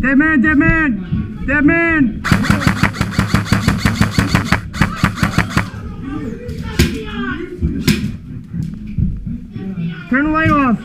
Dead man, dead man! Dead man! Turn the light off!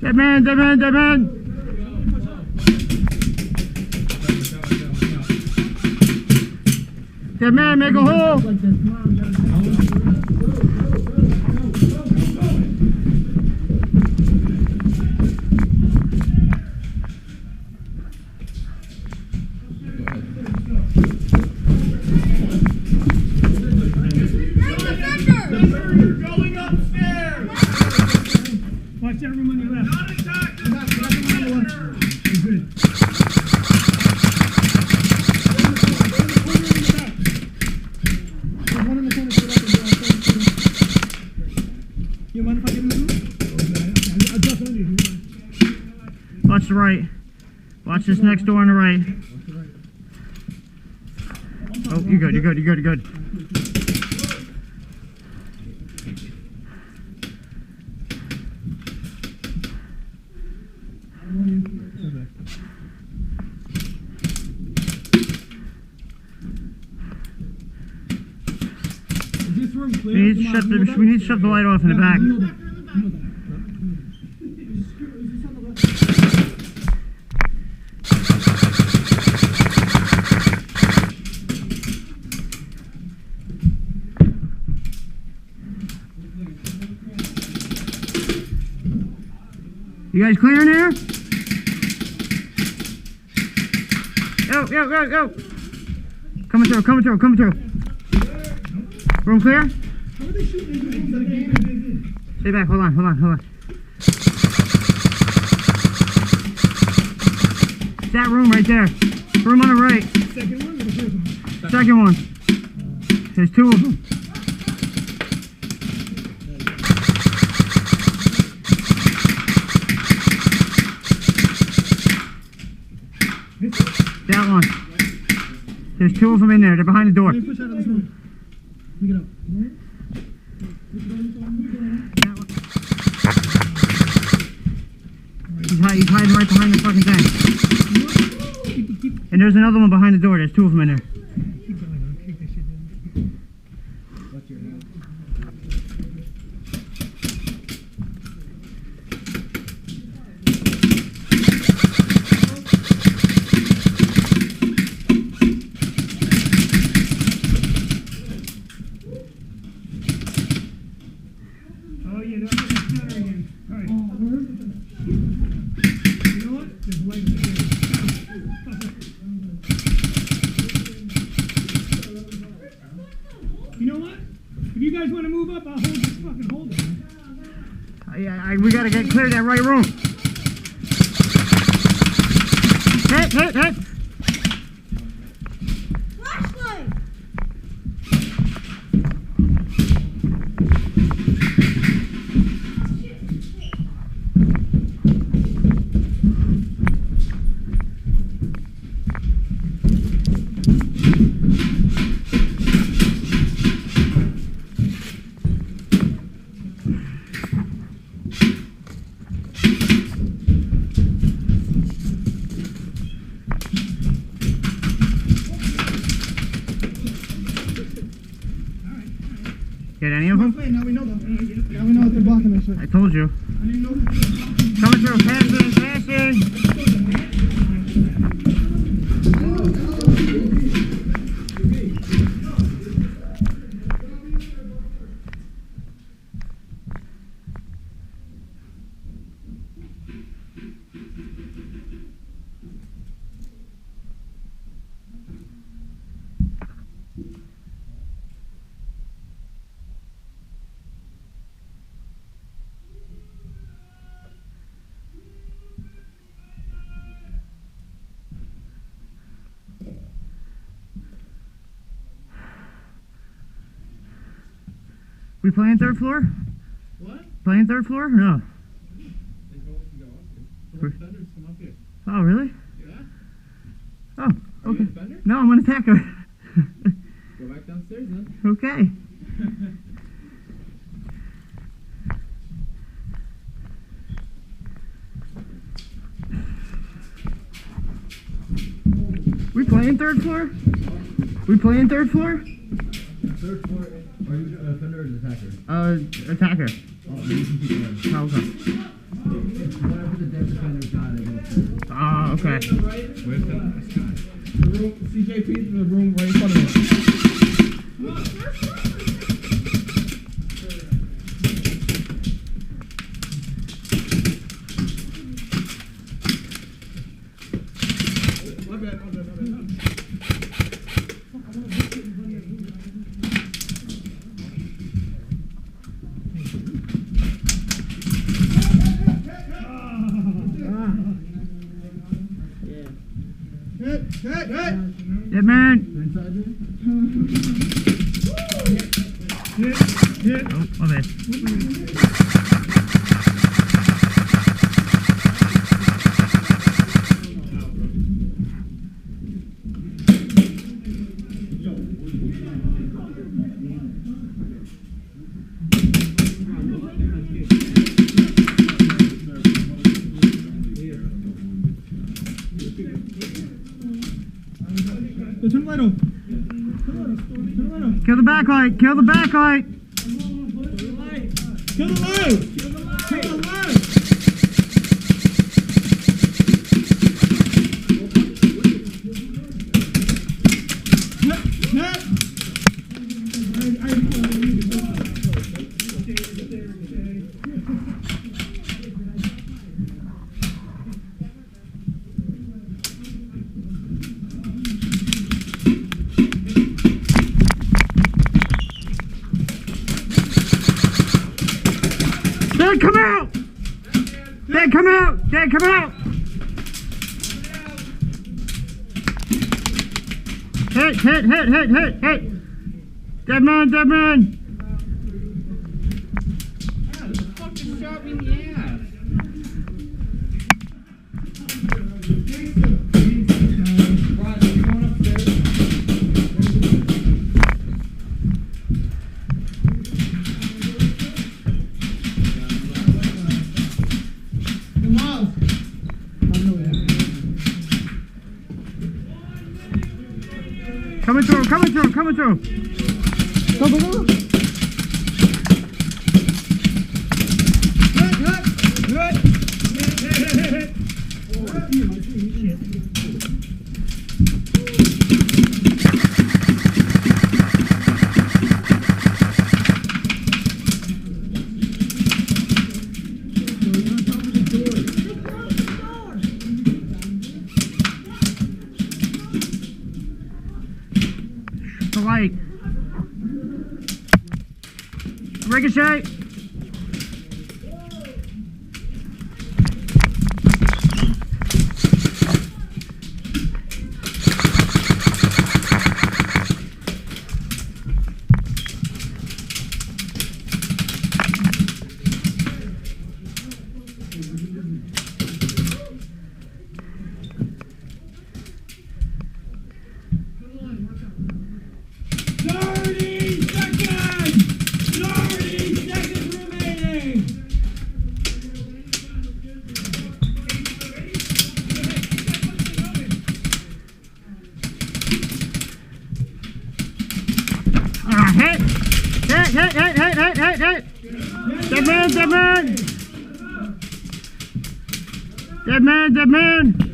Dead man, dead man, dead man! Dead man, make a hole! Watch that room on your left. Not attack! Good. There's one in the corner. You mind if I give him the I'll drop it under you. Watch the right. Watch this next door on the right. Oh, you're good, you're good, you're good, you're good. We need to shut the light off in the back. You guys clear in there? Go. Coming through. Room clear? Stay back, hold on. It's that room right there. Room on the right. Second one or the first one? Second one. There's two of them. That one. There's two of them in there. They're behind the door. Let me push out of this room. Let me get up. He's hiding right behind the fucking thing. And there's another one behind the door. There's two of them in there. Keep going. I'll kick this shit in. Watch your hand. Oh yeah, that's the counter again. All right. You know what? There's light in here. You know what? If you guys want to move up, I'll hold this fucking holder. Yeah, we gotta get clear of that right room. Hit! Flashlight! Get any of them? Now we know them. Now we know what they're blocking us with. I told you. Coming through, passing. We playing third floor? What? Playing third floor? No. They go up and go up here. The defenders come up here. Oh, really? Yeah. Oh, Are you okay. a defender? No, I'm an attacker. Go back downstairs then. Okay. We playing third floor? We playing third floor? Third floor. Are you a defender or an attacker? Attacker. Oh, then you can keep going. Oh, okay. It's whatever the dead defender's got, I guess. Oh, okay. Where's the room? CJP's in the room right in front of us. My bad. Hit! Yeah, man. Inside there? Oh, my bad. Turn the light on. Kill the backlight. Kill the backlight. Kill the light! Kill the light! Dad, come out! Dad, come out! Dad, come out! Hit! Dead man! Fucking shot me in the ass. Rod, are you going upstairs? Come on. Coming through! Go! The light. Ricochet. Hit! Dead man! Dead man!